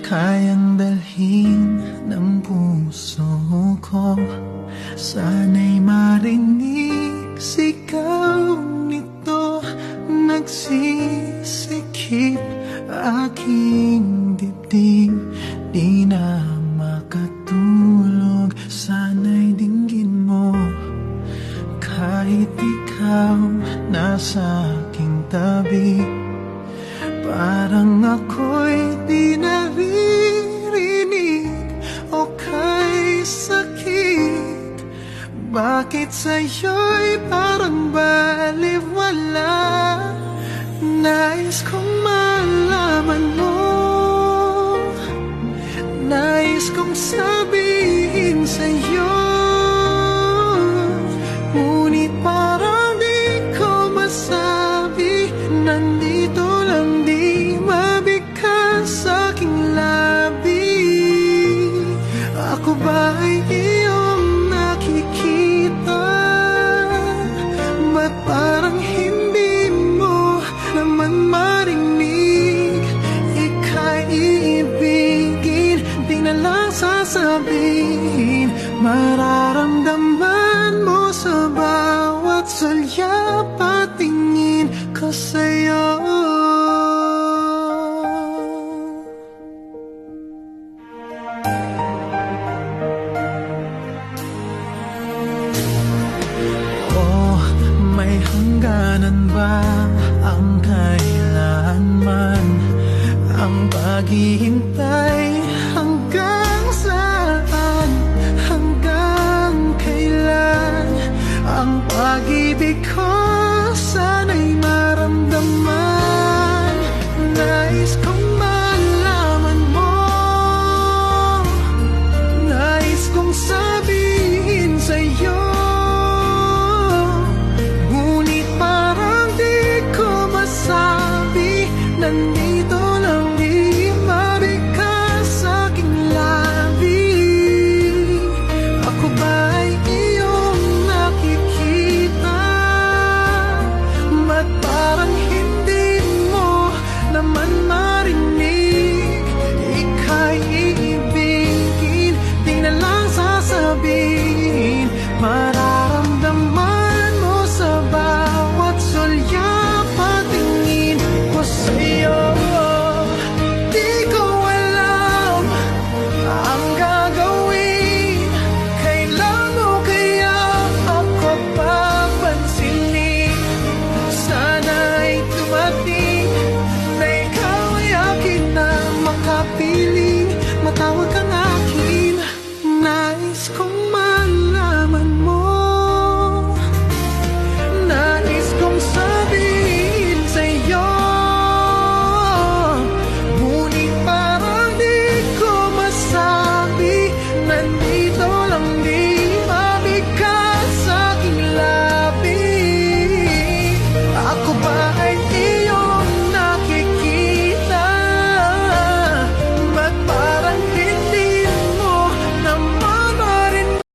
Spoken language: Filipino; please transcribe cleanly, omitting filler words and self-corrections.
kayang dalhin ng puso ko. Sana'y marinig sigaw nito, nagsisikip aking dibdib. Di na makatulog, sana'y dinggin mo. Kahit ikaw nasa aking tabi, parang ako'y di naririnig o kay sakit. Bakit sa'yo'y parang baliwala? Nais kong malaman mo, nais kong sabihin sa'yo, ngunit parang di ko masabi. Nandito lang, di mabigkas sa aking labi. Ako ba ay iyong nakikita? Ba't parang hindi mo naman marinig? Ika'y iibigin, di na lang sasabihin. Mararamdaman mo sa bawat salya, patingin ko sa'yo. Oh, may hangganan ba ang kailanman? Ang paghihintay hanggang saan? Hanggang kailan ang pag-ibig ko